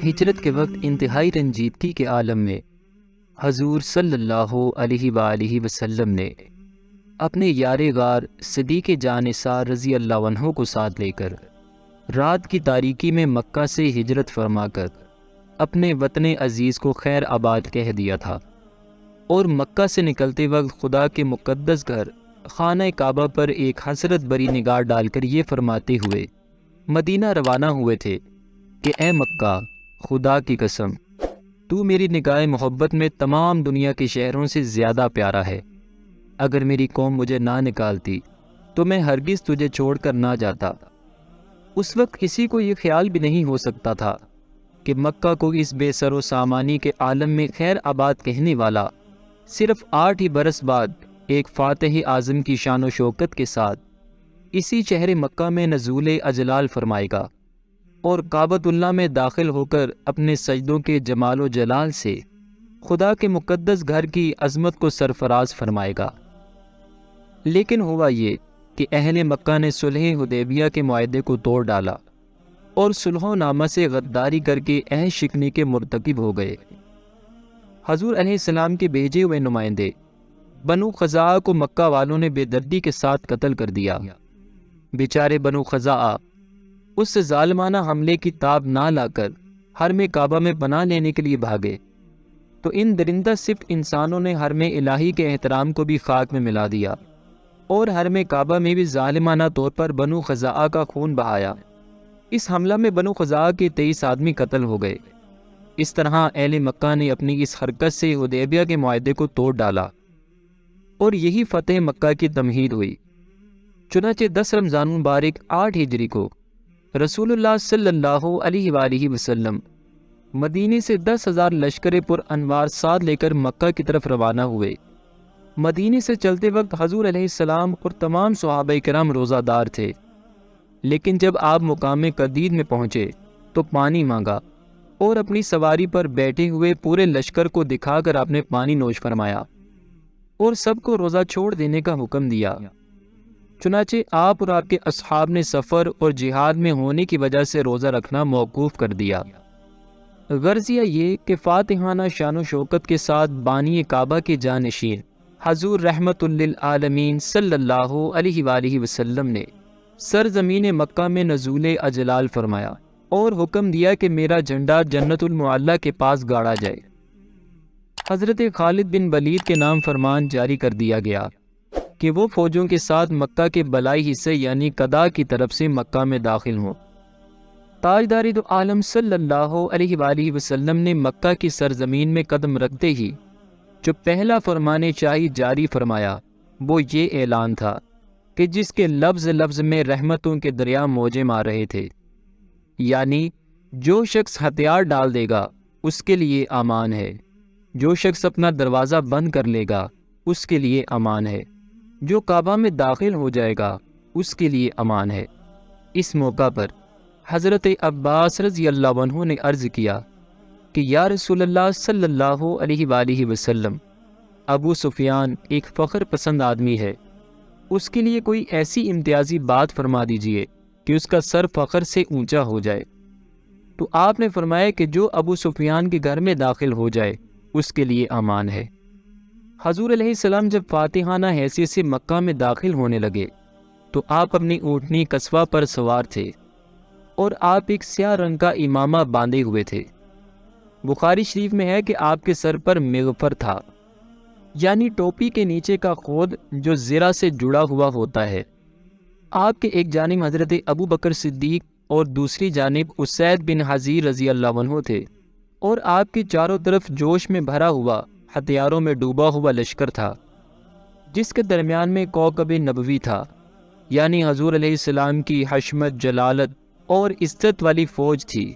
ہجرت کے وقت انتہائی رنجیدگی کے عالم میں حضور صلی اللہ علیہ وآلہ وسلم نے اپنے یار غار صدیق جانثار رضی اللہ عنہ کو ساتھ لے کر رات کی تاریکی میں مکہ سے ہجرت فرما کر اپنے وطن عزیز کو خیر آباد کہہ دیا تھا، اور مکہ سے نکلتے وقت خدا کے مقدس گھر خانہ کعبہ پر ایک حسرت بری نگاہ ڈال کر یہ فرماتے ہوئے مدینہ روانہ ہوئے تھے کہ اے مکہ، خدا کی قسم تو میری نگاہ محبت میں تمام دنیا کے شہروں سے زیادہ پیارا ہے۔ اگر میری قوم مجھے نہ نکالتی تو میں ہرگز تجھے چھوڑ کر نہ جاتا۔ اس وقت کسی کو یہ خیال بھی نہیں ہو سکتا تھا کہ مکہ کو اس بے سر و سامانی کے عالم میں خیر آباد کہنے والا صرف 8 ہی برس بعد ایک فاتح اعظم کی شان و شوکت کے ساتھ اسی شہر مکہ میں نزول اجلال فرمائے گا اور کعبۃ اللہ میں داخل ہو کر اپنے سجدوں کے جمال و جلال سے خدا کے مقدس گھر کی عظمت کو سرفراز فرمائے گا۔ لیکن ہوا یہ کہ اہل مکہ نے صلح حدیبیہ کے معاہدے کو توڑ ڈالا اور صلح و نامہ سے غداری کر کے عہد شکنی کے مرتکب ہو گئے۔ حضور علیہ السلام کے بھیجے ہوئے نمائندے بنو خزاعہ کو مکہ والوں نے بے دردی کے ساتھ قتل کر دیا۔ بیچارے بنو خزاعہ اس ظالمانہ حملے کی تاب نہ لا کر حرم کعبہ میں پناہ لینے کے لیے بھاگے، تو ان درندہ صفت انسانوں نے حرم الہی کے احترام کو بھی خاک میں ملا دیا اور حرم کعبہ میں بھی ظالمانہ طور پر بنو خزاعہ کا خون بہایا۔ اس حملہ میں بنو خزاعہ کے 23 آدمی قتل ہو گئے۔ اس طرح اہل مکہ نے اپنی اس حرکت سے حدیبیہ کے معاہدے کو توڑ ڈالا اور یہی فتح مکہ کی تمہید ہوئی۔ چنانچہ 10 رمضان مبارک 8 ہجری کو رسول اللہ صلی اللہ علیہ وآلہ وسلم مدینے سے 10,000 لشکر پر انوار ساتھ لے کر مکہ کی طرف روانہ ہوئے۔ مدینے سے چلتے وقت حضور علیہ السلام اور تمام صحابہ کرام روزہ دار تھے، لیکن جب آپ مقام قدید میں پہنچے تو پانی مانگا اور اپنی سواری پر بیٹھے ہوئے پورے لشکر کو دکھا کر آپ نے پانی نوش فرمایا اور سب کو روزہ چھوڑ دینے کا حکم دیا۔ چنانچہ آپ اور آپ کے اصحاب نے سفر اور جہاد میں ہونے کی وجہ سے روزہ رکھنا موقوف کر دیا۔ غرضیہ یہ کہ فاتحانہ شان و شوکت کے ساتھ بانی کعبہ کے جانشین حضور رحمت للعالمین صلی اللہ علیہ وآلہ وسلم نے سرزمین مکہ میں نزول اجلال فرمایا اور حکم دیا کہ میرا جھنڈا جنت المعلیٰ کے پاس گاڑا جائے۔ حضرت خالد بن ولید کے نام فرمان جاری کر دیا گیا کہ وہ فوجوں کے ساتھ مکہ کے بلائی حصے یعنی قدا کی طرف سے مکہ میں داخل ہوں۔ تاجدار دو عالم صلی اللہ علیہ وآلہ وسلم نے مکہ کی سرزمین میں قدم رکھتے ہی جو پہلا فرمان چاہی جاری فرمایا وہ یہ اعلان تھا کہ جس کے لفظ لفظ میں رحمتوں کے دریا موجیں مار رہے تھے، یعنی جو شخص ہتھیار ڈال دے گا اس کے لیے امان ہے، جو شخص اپنا دروازہ بند کر لے گا اس کے لیے امان ہے، جو کعبہ میں داخل ہو جائے گا اس کے لیے امان ہے۔ اس موقع پر حضرت عباس رضی اللہ عنہ نے عرض کیا کہ یا رسول اللہ صلی اللہ علیہ وآلہ وسلم، ابو سفیان ایک فخر پسند آدمی ہے، اس کے لیے کوئی ایسی امتیازی بات فرما دیجئے کہ اس کا سر فخر سے اونچا ہو جائے۔ تو آپ نے فرمایا کہ جو ابو سفیان کے گھر میں داخل ہو جائے اس کے لیے امان ہے۔ حضور علیہ السلام جب فاتحانہ حیثیت سے مکہ میں داخل ہونے لگے تو آپ اپنی اونٹنی قصوہ پر سوار تھے اور آپ ایک سیاہ رنگ کا امامہ باندھے ہوئے تھے۔ بخاری شریف میں ہے کہ آپ کے سر پر مغفر تھا، یعنی ٹوپی کے نیچے کا خود جو زرہ سے جڑا ہوا ہوتا ہے۔ آپ کے ایک جانب حضرت ابو بکر صدیق اور دوسری جانب اسید بن حضیر رضی اللہ عنہ تھے، اور آپ کی چاروں طرف جوش میں بھرا ہوا ہتھیاروں میں ڈوبا ہوا لشکر تھا، جس کے درمیان میں کوکب نبوی تھا، یعنی حضور علیہ السلام کی حشمت، جلالت اور عزت والی فوج تھی۔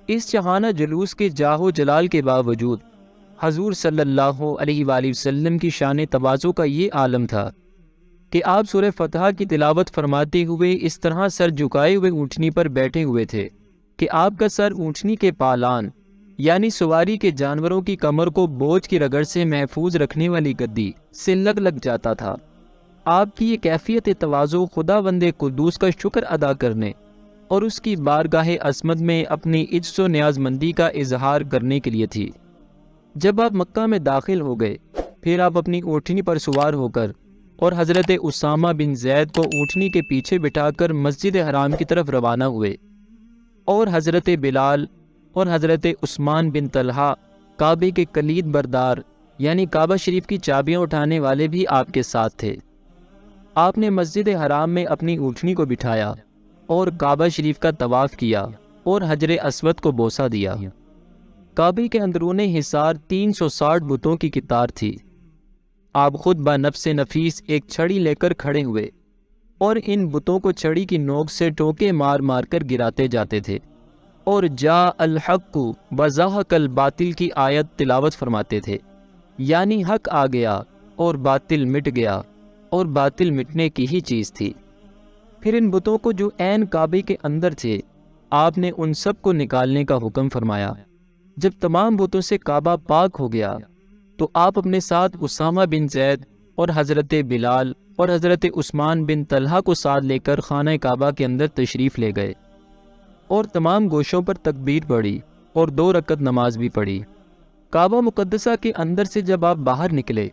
اس جہانہ جلوس کے جاہ و جلال کے باوجود حضور صلی اللہ علیہ وآلہ وسلم کی شان تواضع کا یہ عالم تھا کہ آپ سورہ فتح کی تلاوت فرماتے ہوئے اس طرح سر جھکائے ہوئے اونٹنی پر بیٹھے ہوئے تھے کہ آپ کا سر اونٹنی کے پالان یعنی سواری کے جانوروں کی کمر کو بوجھ کی رگڑ سے محفوظ رکھنے والی گدی سے لگ جاتا تھا۔ آپ کی یہ کیفیت تواضع خداوند قدوس کا شکر ادا کرنے اور اس کی بارگاہ عظمت میں اپنی عجز و نیاز مندی کا اظہار کرنے کے لیے تھی۔ جب آپ مکہ میں داخل ہو گئے، پھر آپ اپنی اونٹنی پر سوار ہو کر اور حضرت اسامہ بن زید کو اونٹنی کے پیچھے بٹھا کر مسجد حرام کی طرف روانہ ہوئے، اور حضرت بلال اور حضرت عثمان بن طلحہ کعبے کے کلید بردار یعنی کعبہ شریف کی چابیاں اٹھانے والے بھی آپ کے ساتھ تھے۔ آپ نے مسجد حرام میں اپنی اونٹنی کو بٹھایا اور کعبہ شریف کا طواف کیا اور حجر اسود کو بوسہ دیا۔ کعبے کے اندرون حصار 360 بتوں کی قطار تھی۔ آپ خود بنفس نفیس ایک چھڑی لے کر کھڑے ہوئے اور ان بتوں کو چھڑی کی نوک سے ٹوکے مار مار کر گراتے جاتے تھے، اور جا الحق وزہق الباطل کی آیت تلاوت فرماتے تھے، یعنی حق آ گیا اور باطل مٹ گیا، اور باطل مٹنے کی ہی چیز تھی۔ پھر ان بتوں کو جو عین کعبے کے اندر تھے، آپ نے ان سب کو نکالنے کا حکم فرمایا۔ جب تمام بتوں سے کعبہ پاک ہو گیا تو آپ اپنے ساتھ اسامہ بن زید اور حضرت بلال اور حضرت عثمان بن طلحہ کو ساتھ لے کر خانہ کعبہ کے اندر تشریف لے گئے، اور تمام گوشوں پر تکبیر پڑھی اور 2 رکعت نماز بھی پڑھی۔ کعبہ مقدسہ کے اندر سے جب آپ باہر نکلے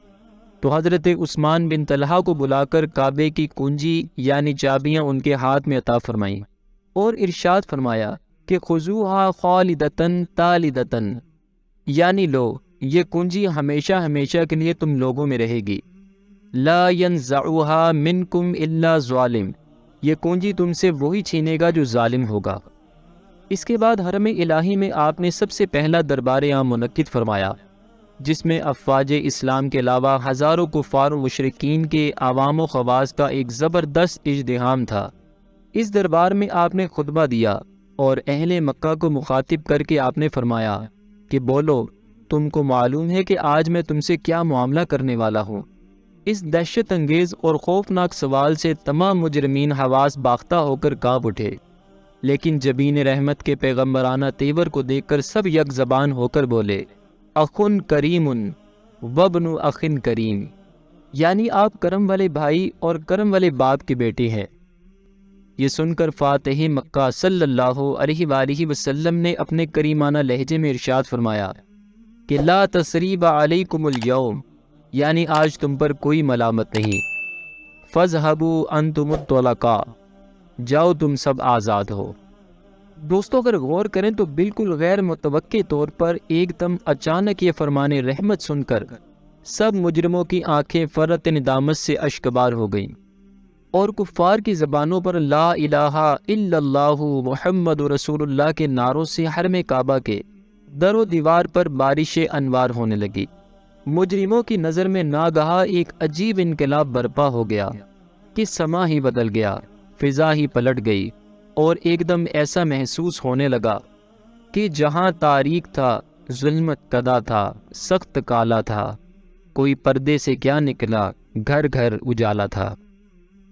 تو حضرت عثمان بن طلحہ کو بلا کر کعبے کی کنجی یعنی چابیاں ان کے ہاتھ میں عطا فرمائیں، اور ارشاد فرمایا کہ خذوہا خالدتن تالدتن، یعنی لو یہ کنجی ہمیشہ ہمیشہ کے لیے تم لوگوں میں رہے گی، لا ینزعوہا منکم الا ظالم، یہ کنجی تم سے وہی چھینے گا جو ظالم ہوگا۔ اس کے بعد حرم الہی میں آپ نے سب سے پہلا دربار عام منعقد فرمایا، جس میں افواج اسلام کے علاوہ ہزاروں کفار و مشرکین کے عوام و خواص کا ایک زبردست اجتماع تھا۔ اس دربار میں آپ نے خطبہ دیا اور اہل مکہ کو مخاطب کر کے آپ نے فرمایا کہ بولو، تم کو معلوم ہے کہ آج میں تم سے کیا معاملہ کرنے والا ہوں۔ اس دہشت انگیز اور خوفناک سوال سے تمام مجرمین حواس باختہ ہو کر کانپ اٹھے، لیکن جبین رحمت کے پیغمبرانہ تیور کو دیکھ کر سب یک زبان ہو کر بولے، اخن کریم وابن اخن کریم، یعنی آپ کرم والے بھائی اور کرم والے باپ کے بیٹے ہیں۔ یہ سن کر فاتح مکہ صلی اللہ علیہ وآلہ وسلم نے اپنے کریمانہ لہجے میں ارشاد فرمایا کہ لا تثریب علیکم اليوم، یعنی آج تم پر کوئی ملامت نہیں، فاذهبوا انتم الطلقاء، جاؤ تم سب آزاد ہو۔ دوستو، اگر غور کریں تو بالکل غیر متوقع طور پر ایک دم اچانک یہ فرمان رحمت سن کر سب مجرموں کی آنکھیں فرط ندامت سے اشکبار ہو گئیں، اور کفار کی زبانوں پر لا الہ الا اللہ محمد رسول اللہ کے نعروں سے حرم کعبہ کے در و دیوار پر بارش انوار ہونے لگی۔ مجرموں کی نظر میں ناگہاں ایک عجیب انقلاب برپا ہو گیا کہ سما ہی بدل گیا، فضا ہی پلٹ گئی، اور ایک دم ایسا محسوس ہونے لگا کہ جہاں تاریک تھا، ظلمت کدا تھا، سخت کالا تھا، کوئی پردے سے کیا نکلا، گھر گھر اجالا تھا۔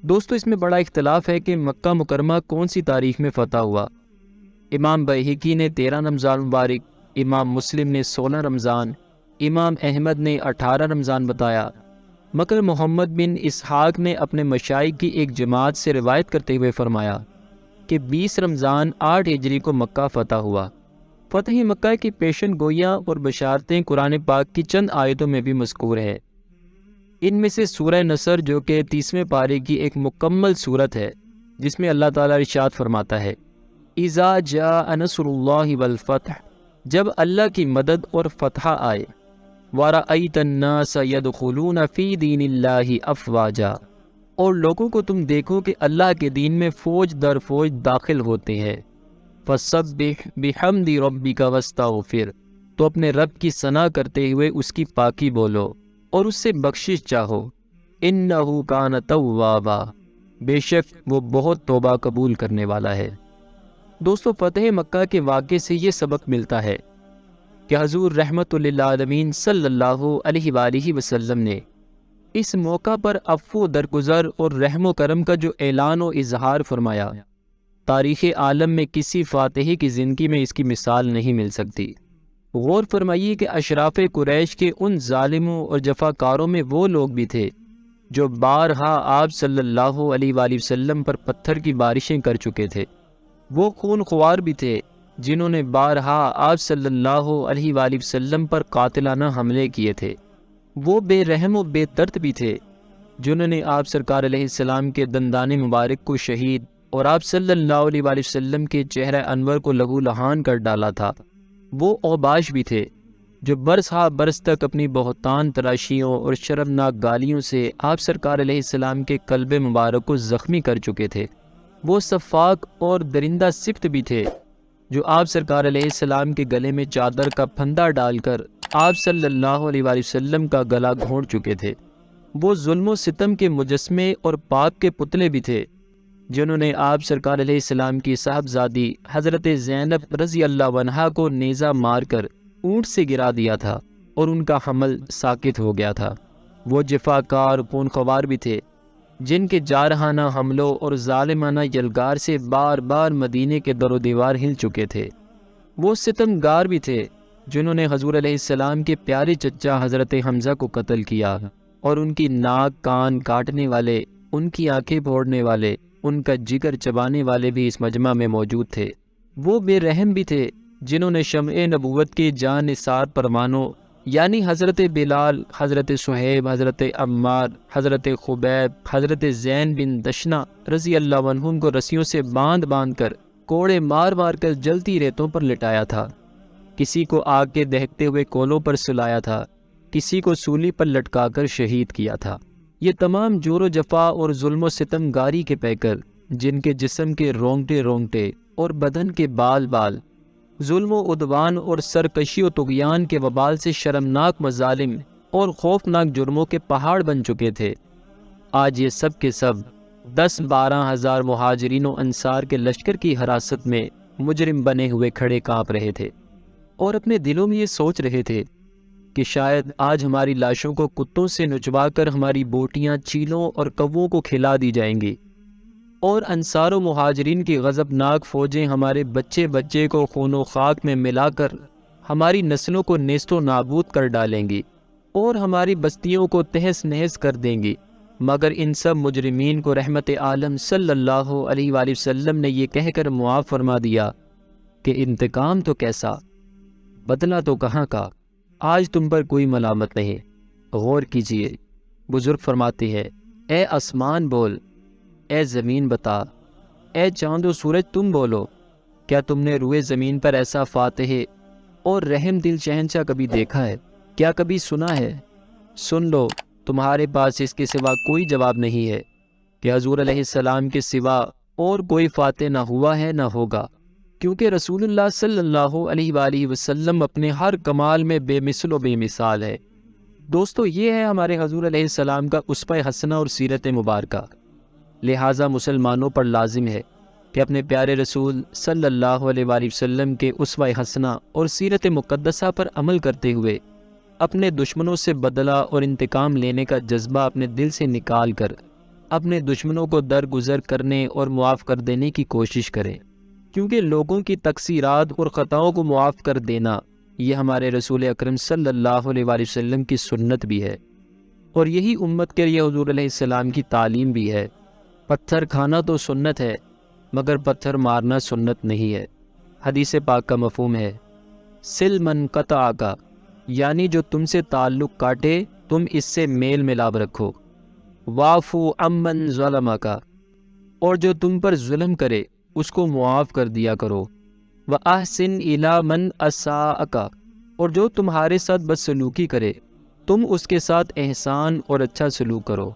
دوستو، اس میں بڑا اختلاف ہے کہ مکہ مکرمہ کون سی تاریخ میں فتح ہوا۔ امام بیہقی نے 13 رمضان مبارک، امام مسلم نے 16 رمضان، امام احمد نے 18 رمضان بتایا، مگر محمد بن اسحاق نے اپنے مشائخ کی ایک جماعت سے روایت کرتے ہوئے فرمایا کہ 20 رمضان 8 ہجری کو مکہ فتح ہوا۔ فتح مکہ کی پیشن گوئیاں اور بشارتیں قرآن پاک کی چند آیتوں میں بھی مذکور ہے۔ ان میں سے سورہ نصر، جو کہ 30ویں پارے کی ایک مکمل صورت ہے، جس میں اللہ تعالیٰ ارشاد فرماتا ہے اذا جاء نصر اللہ والفتح، جب اللہ کی مدد اور فتح آئے، وَرَأَيْتَ النَّاسَ يَدْخُلُونَ فِي دِينِ اللَّهِ أَفْوَاجًا، اور لوگوں کو تم دیکھو کہ اللہ کے دین میں فوج در فوج داخل ہوتے ہیں، فَسَبِّحْ بِحَمْدِ رَبِّكَ وَاسْتَغْفِرْ، تو اپنے رب کی ثنا کرتے ہوئے اس کی پاکی بولو اور اس سے بخشش چاہو، إِنَّهُ كَانَ تَوَّابًا، بے شک وہ بہت توبہ قبول کرنے والا ہے۔ دوستو، فتح مکہ کے واقعے سے یہ سبق ملتا ہے کہ حضور رحمت للعالمین صلی اللہ علیہ وآلہ وسلم نے اس موقع پر عفو درگزر اور رحم و کرم کا جو اعلان و اظہار فرمایا، تاریخ عالم میں کسی فاتح کی زندگی میں اس کی مثال نہیں مل سکتی۔ غور فرمائیے کہ اشراف قریش کے ان ظالموں اور جفاکاروں میں وہ لوگ بھی تھے جو بارہا آپ صلی اللہ علیہ وآلہ وسلم پر پتھر کی بارشیں کر چکے تھے، وہ خون خوار بھی تھے جنہوں نے بارہا آپ صلی اللہ علیہ وآلہ وسلم پر قاتلانہ حملے کیے تھے۔ وہ بے رحم و بے درد بھی تھے جنہوں نے آپ سرکار علیہ السلام کے دندان مبارک کو شہید اور آپ صلی اللہ علیہ وآلہ وسلم کے چہرہ انور کو لہو لہان کر ڈالا تھا۔ وہ اوباش بھی تھے جو برس ہا برس تک اپنی بہتان تراشیوں اور شرمناک گالیوں سے آپ سرکار علیہ السلام کے قلب مبارک کو زخمی کر چکے تھے۔ وہ صفاق اور درندہ صفت بھی تھے جو آپ سرکار علیہ السلام کے گلے میں چادر کا پھندا ڈال کر آپ صلی اللہ علیہ وآلہ وسلم کا گلا گھونٹ چکے تھے۔ وہ ظلم و ستم کے مجسمے اور پاک کے پتلے بھی تھے جنہوں نے آپ سرکار علیہ السلام کی صاحبزادی حضرت زینب رضی اللہ عنہا کو نیزہ مار کر اونٹ سے گرا دیا تھا اور ان کا حمل ساکت ہو گیا تھا۔ وہ جفاکار خون خوار بھی تھے جن کے جارحانہ حملوں اور ظالمانہ یلغار سے بار بار مدینے کے در و دیوار ہل چکے تھے۔ وہ ستم گار بھی تھے جنہوں نے حضور علیہ السلام کے پیارے چچا حضرت حمزہ کو قتل کیا اور ان کی ناک کان کاٹنے والے، ان کی آنکھیں پھوڑنے والے، ان کا جگر چبانے والے بھی اس مجمع میں موجود تھے۔ وہ بے رحم بھی تھے جنہوں نے شمع نبوت کے جان نثار پروانوں یعنی حضرت بلال، حضرت صہیب، حضرت عمار، حضرت خبیب، حضرت زین بن دشنا رضی اللہ عنہم کو رسیوں سے باندھ باندھ کر، کوڑے مار مار کر جلتی ریتوں پر لٹایا تھا۔ کسی کو آگ کے دہکتے ہوئے کولوں پر سلایا تھا، کسی کو سولی پر لٹکا کر شہید کیا تھا۔ یہ تمام جور و جفا اور ظلم و ستم گاری کے پیکر جن کے جسم کے رونگٹے رونگٹے اور بدن کے بال بال ظلم و عدوان اور سرکشی و طغیان کے وبال سے شرمناک مظالم اور خوفناک جرموں کے پہاڑ بن چکے تھے، آج یہ سب کے سب 10-12 ہزار مہاجرین و انصار کے لشکر کی حراست میں مجرم بنے ہوئے کھڑے کانپ رہے تھے اور اپنے دلوں میں یہ سوچ رہے تھے کہ شاید آج ہماری لاشوں کو کتوں سے نچوا کر ہماری بوٹیاں چیلوں اور کووں کو کھلا دی جائیں گی، اور انصار و مہاجرین کی غضبناک فوجیں ہمارے بچے بچے کو خون و خاک میں ملا کر ہماری نسلوں کو نیست و نابود کر ڈالیں گی اور ہماری بستیوں کو تہس نہس کر دیں گی۔ مگر ان سب مجرمین کو رحمت عالم صلی اللہ علیہ وآلہ وسلم نے یہ کہہ کر معاف فرما دیا کہ انتقام تو کیسا، بدلہ تو کہاں کا، آج تم پر کوئی ملامت نہیں۔ غور کیجئے، بزرگ فرماتے ہیں، اے آسمان بول، اے زمین بتا، اے چاند و سورج تم بولو، کیا تم نے روئے زمین پر ایسا فاتح اور رحم دل شہنشاہ کبھی دیکھا ہے؟ کیا کبھی سنا ہے؟ سن لو، تمہارے پاس اس کے سوا کوئی جواب نہیں ہے کہ حضور علیہ السلام کے سوا اور کوئی فاتح نہ ہوا ہے نہ ہوگا، کیونکہ رسول اللہ صلی اللہ علیہ وآلہ وسلم اپنے ہر کمال میں بے مثل و بے مثال ہے۔ دوستو، یہ ہے ہمارے حضور علیہ السلام کا اسوہ حسنہ اور سیرت مبارکہ۔ لہٰذا مسلمانوں پر لازم ہے کہ اپنے پیارے رسول صلی اللہ علیہ وآلہ وسلم کے اسوہ حسنہ اور سیرت مقدسہ پر عمل کرتے ہوئے اپنے دشمنوں سے بدلہ اور انتقام لینے کا جذبہ اپنے دل سے نکال کر اپنے دشمنوں کو درگزر کرنے اور معاف کر دینے کی کوشش کریں، کیونکہ لوگوں کی تقصیرات اور خطاؤں کو معاف کر دینا یہ ہمارے رسول اکرم صلی اللہ علیہ وآلہ وسلم کی سنت بھی ہے، اور یہی امت کے لیے حضور علیہ السلام کی تعلیم بھی ہے۔ پتھر کھانا تو سنت ہے، مگر پتھر مارنا سنت نہیں ہے۔ حدیث پاک کا مفہوم ہے سل من قطع کا، یعنی جو تم سے تعلق کاٹے تم اس سے میل ملاپ رکھو۔ وعفو عمن ظلم کا، اور جو تم پر ظلم کرے اس کو معاف کر دیا کرو۔ وَأَحْسِنْ إِلَىٰ مَنْ أَسَاءَكَ، اور جو تمہارے ساتھ بدسلوکی کرے تم اس کے ساتھ احسان اور اچھا سلوک کرو۔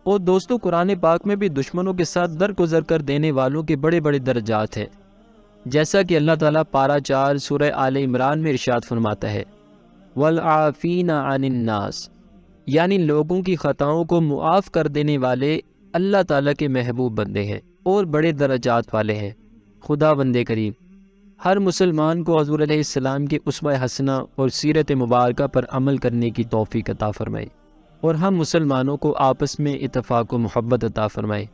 اور دوستو، قرآن پاک میں بھی دشمنوں کے ساتھ درگزر کر دینے والوں کے بڑے بڑے درجات ہیں، جیسا کہ اللہ تعالیٰ پارہ 4 سورہ آل عمران میں ارشاد فرماتا ہے وَالْعَافِينَ عَنِ النَّاسِ، یعنی لوگوں کی خطاؤں کو معاف کر دینے والے اللہ تعالیٰ کے محبوب بندے ہیں اور بڑے درجات والے ہیں۔ خدا بندے کریم ہر مسلمان کو حضور علیہ السلام کے اسوہ حسنہ اور سیرت مبارکہ پر عمل کرنے کی توفیق عطا فرمائے، اور ہم مسلمانوں کو آپس میں اتفاق و محبت عطا فرمائے۔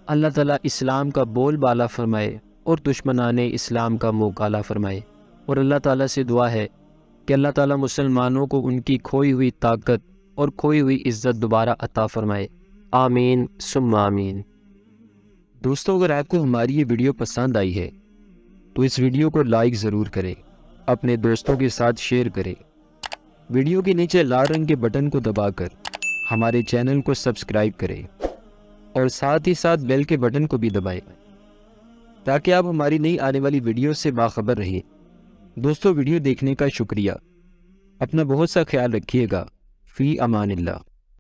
اللہ تعالیٰ اسلام کا بول بالا فرمائے اور دشمنان اسلام کا منہ کالا فرمائے، اور اللہ تعالیٰ سے دعا ہے کہ اللہ تعالیٰ مسلمانوں کو ان کی کھوئی ہوئی طاقت اور کھوئی ہوئی عزت دوبارہ عطا فرمائے، آمین ثم آمین۔ دوستو، اگر آپ کو ہماری یہ ویڈیو پسند آئی ہے تو اس ویڈیو کو لائک ضرور کریں، اپنے دوستوں کے ساتھ شیئر کریں۔ ویڈیو کے نیچے لال رنگ کے بٹن کو دبا کر ہمارے چینل کو سبسکرائب کریں اور ساتھ ہی ساتھ بیل کے بٹن کو بھی دبائیں تاکہ آپ ہماری نئی آنے والی ویڈیو سے باخبر رہیں۔ دوستو، ویڈیو دیکھنے کا شکریہ۔ اپنا بہت سا خیال رکھیے گا۔ فی امان اللہ۔